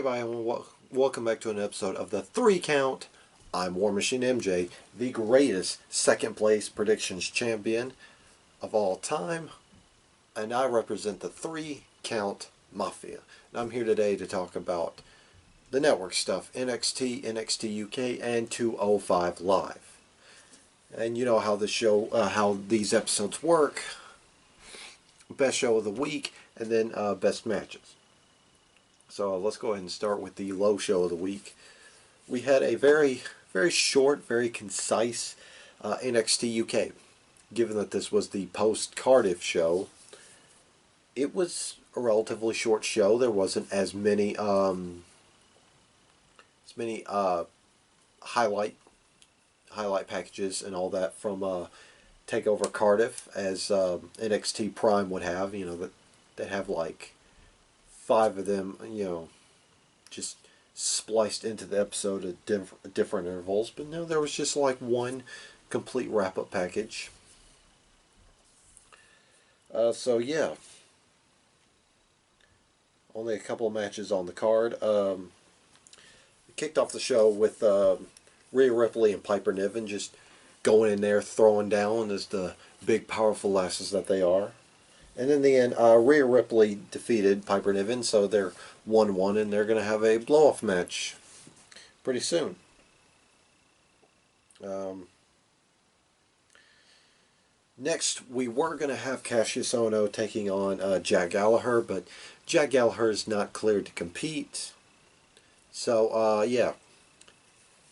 everybody, and welcome back to an episode of the 3 Count. I'm War Machine MJ, the greatest second place predictions champion of all time, and I represent the 3 Count Mafia. And I'm here today to talk about the network stuff, NXT, NXT UK, and 205 Live. And you know how the show, how these episodes work: best show of the week, and then best matches. So let's go ahead and start with the low show of the week. We had a very short, very concise NXT UK. Given that this was the post-Cardiff show, it was a relatively short show. There wasn't as many highlight packages and all that from Takeover Cardiff as NXT Prime would have. You know, that they have like 5 of them, you know, just spliced into the episode at different intervals. But no, there was just like one complete wrap-up package. So yeah, only a couple of matches on the card. We kicked off the show with Rhea Ripley and Piper Niven just going in there, throwing down as the big, powerful lasses that they are. And in the end, Rhea Ripley defeated Piper Niven, so they're 1-1, and they're going to have a blow-off match pretty soon. Next, we were going to have Cassius Ohno taking on Jack Gallagher, but Jack Gallagher is not cleared to compete. So, yeah,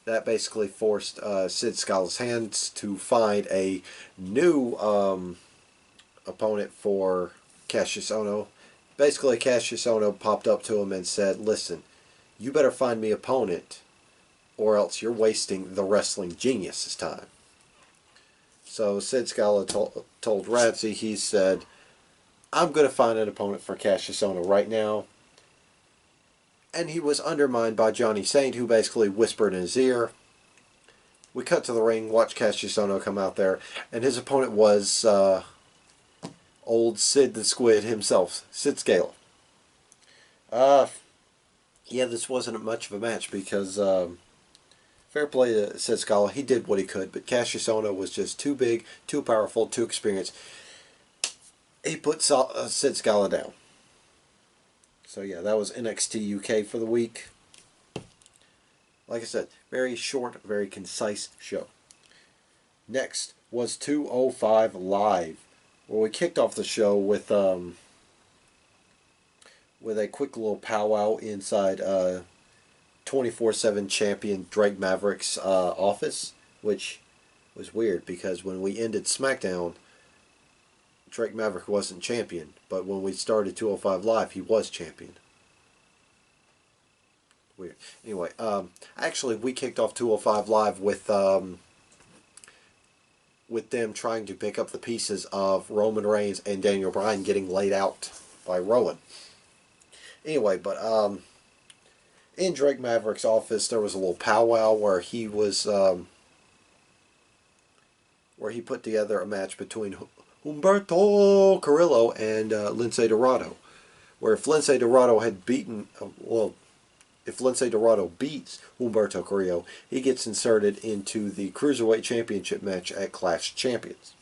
that basically forced Sid Scala's hands to find a new opponent for Cassius Ohno. Basically, Cassius Ohno popped up to him and said, "Listen, you better find me an opponent, or else you're wasting the wrestling genius's time." So Sid Scala told Ratsy, he said, "I'm going to find an opponent for Cassius Ohno right now." And he was undermined by Johnny Saint, who basically whispered in his ear. We cut to the ring, watch Cassius Ohno come out there, and his opponent was old Sid the Squid himself, Sid Scala. Yeah, this wasn't much of a match because, fair play to Sid Scala, he did what he could, but Cassius Ohno was just too big, too powerful, too experienced. He put Sid Scala down. So yeah, that was NXT UK for the week. Like I said, very short, very concise show. Next was 205 Live, where we kicked off the show with a quick little powwow inside 24/7 champion Drake Maverick's office, which was weird because when we ended SmackDown, Drake Maverick wasn't champion, but when we started 205 Live, he was champion. Weird. Anyway, actually, we kicked off 205 Live with them trying to pick up the pieces of Roman Reigns and Daniel Bryan getting laid out by Rowan. Anyway, but in Drake Maverick's office, there was a little powwow where he was where he put together a match between Humberto Carrillo and Lince Dorado, where if Lince Dorado had beaten, if Lince Dorado beats Humberto Carrillo, he gets inserted into the Cruiserweight Championship match at Clash Champions.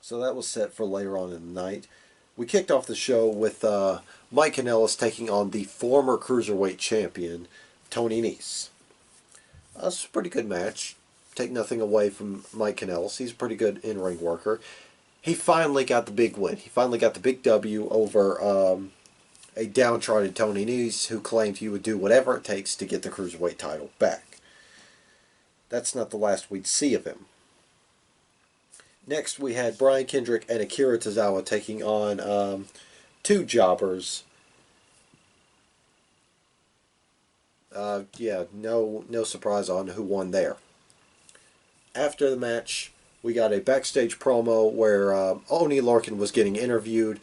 So that was set for later on in the night. We kicked off the show with Mike Kanellis taking on the former Cruiserweight Champion, Tony Nese. That's a pretty good match. Take nothing away from Mike Kanellis. He's a pretty good in-ring worker. He finally got the big win. He finally got the big W over a downtrodden Tony Nese, who claimed he would do whatever it takes to get the Cruiserweight title back. That's not the last we'd see of him. Next, we had Brian Kendrick and Akira Tozawa taking on 2 jobbers. Yeah, no surprise on who won there. After the match, we got a backstage promo where Oney Lorcan was getting interviewed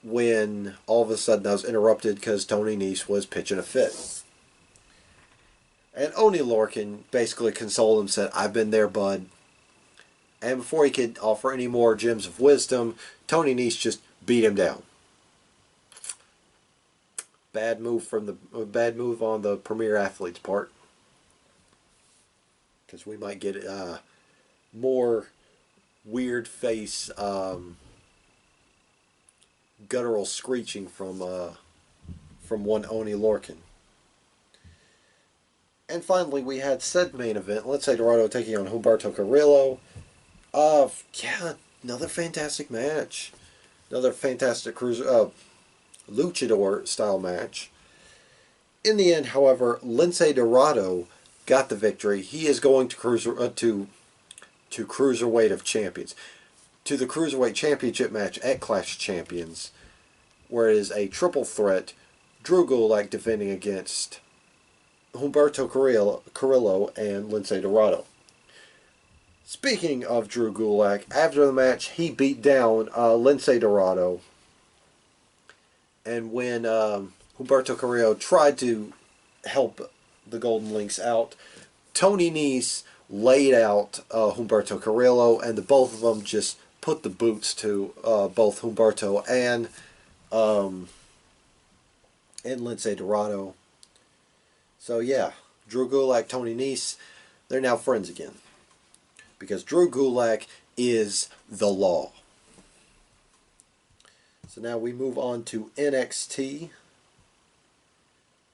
when all of a sudden I was interrupted because Tony Nese was pitching a fit. And Oney Lorcan basically consoled him, said, "I've been there, bud." And before he could offer any more gems of wisdom, Tony Nese just beat him down. Bad move from the bad move on the Premier Athlete's part, because we might get more weird face guttural screeching from one Oni Lorcan. And finally, we had said main event. Let's say Dorado taking on Humberto Carrillo. Yeah, another fantastic match. Another fantastic luchador style match. In the end, however, Lince Dorado got the victory. He is going to Cruiserweight of Champions, to the Cruiserweight Championship match at Clash of Champions, where it is a triple threat. Drew Gulak defending against Humberto Carrillo and Lince Dorado. Speaking of Drew Gulak, after the match, he beat down Lince Dorado. And when Humberto Carrillo tried to help the Golden Links out, Tony Nese laid out Humberto Carrillo, and the both of them just put the boots to both Humberto and Lince Dorado. So yeah, Drew Gulak, Tony Nese, they're now friends again. Because Drew Gulak is the law. So now we move on to NXT.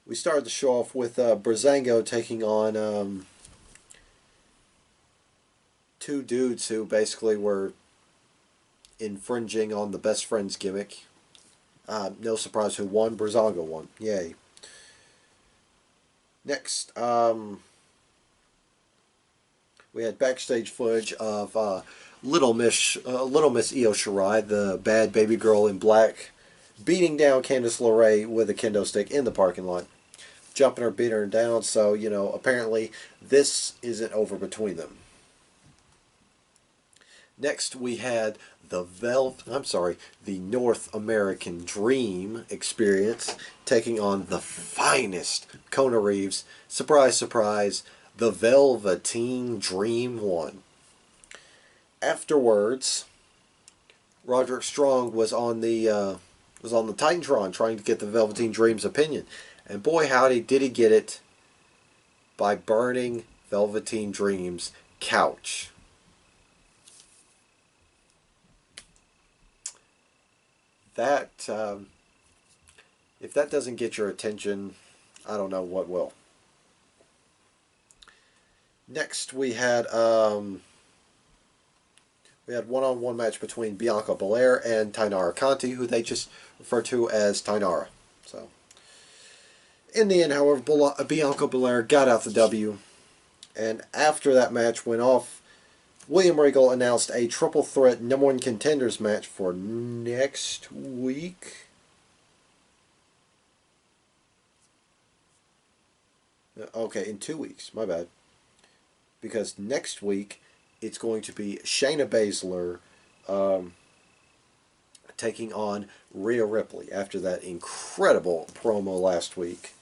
We started the show off with Breezango taking on two dudes who basically were infringing on the best friends gimmick. No surprise who won. Breezango won. Yay. Next, we had backstage footage of Little Miss Io Shirai, the bad baby girl in black, beating down Candice LeRae with a kendo stick in the parking lot, jumping her, beating her down. So apparently this isn't over between them. Next, we had the North American Dream Experience taking on the finest Kona Reeves. Surprise, surprise, the Velveteen Dream won. Afterwards, Roderick Strong was on the Titantron trying to get the Velveteen Dream's opinion, and boy howdy did he get it by burning Velveteen Dream's couch. That if that doesn't get your attention, I don't know what will. Next, we had one-on-one match between Bianca Belair and Tainara Conti, who they just refer to as Tainara. So, in the end, however, Bianca Belair got out the W, and after that match went off, William Regal announced a triple threat #1 contenders match for next week. Okay, in 2 weeks. My bad. Because next week it's going to be Shayna Baszler taking on Rhea Ripley after that incredible promo last week.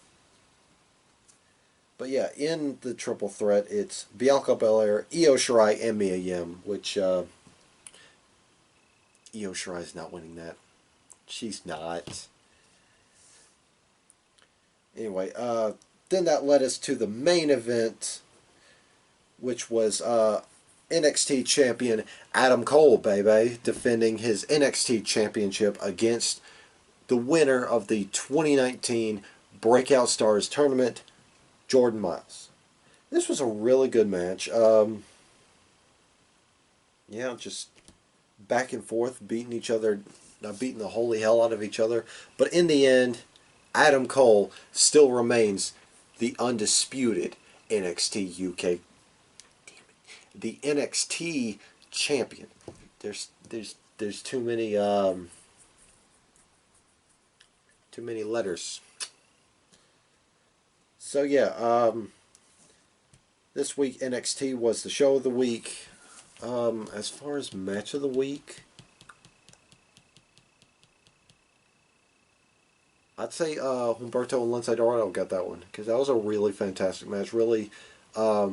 But yeah, in the triple threat, it's Bianca Belair, Io Shirai, and Mia Yim, which Io Shirai's not winning that. She's not. Anyway, then that led us to the main event, which was NXT champion Adam Cole, baby, defending his NXT championship against the winner of the 2019 Breakout Stars Tournament, Jordan Miles. This was a really good match. Just back and forth, beating each other, beating the holy hell out of each other. But in the end, Adam Cole still remains the undisputed NXT UK, the NXT champion. There's too many letters. So yeah, this week NXT was the show of the week. As far as match of the week, I'd say Humberto and Lince Dorado got that one, because that was a really fantastic match, really high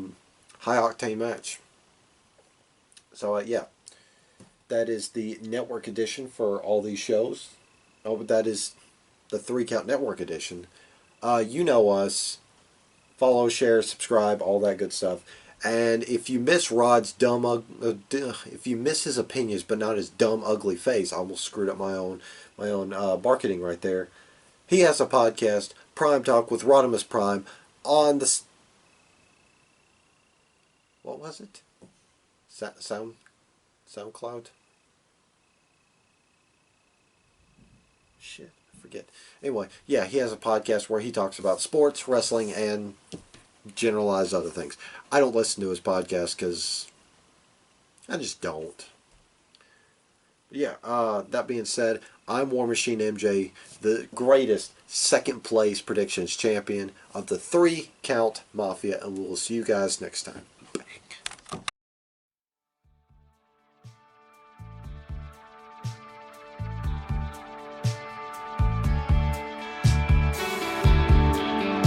octane match. So yeah, that is the network edition for all these shows. Oh, but that is the 3 Count Network edition. You know us. Follow, share, subscribe, all that good stuff. And if you miss Rod's if you miss his opinions, but not his dumb, ugly face, I almost screwed up my own marketing right there. He has a podcast, Prime Talk with Rodimus Prime, on the what was it? SoundCloud. Shit, I forget. Anyway, yeah, he has a podcast where he talks about sports, wrestling, and generalized other things. I don't listen to his podcast because I just don't. Yeah, that being said, I'm War Machine MJ, the greatest second place predictions champion of the 3 Count Mafia, and we'll see you guys next time.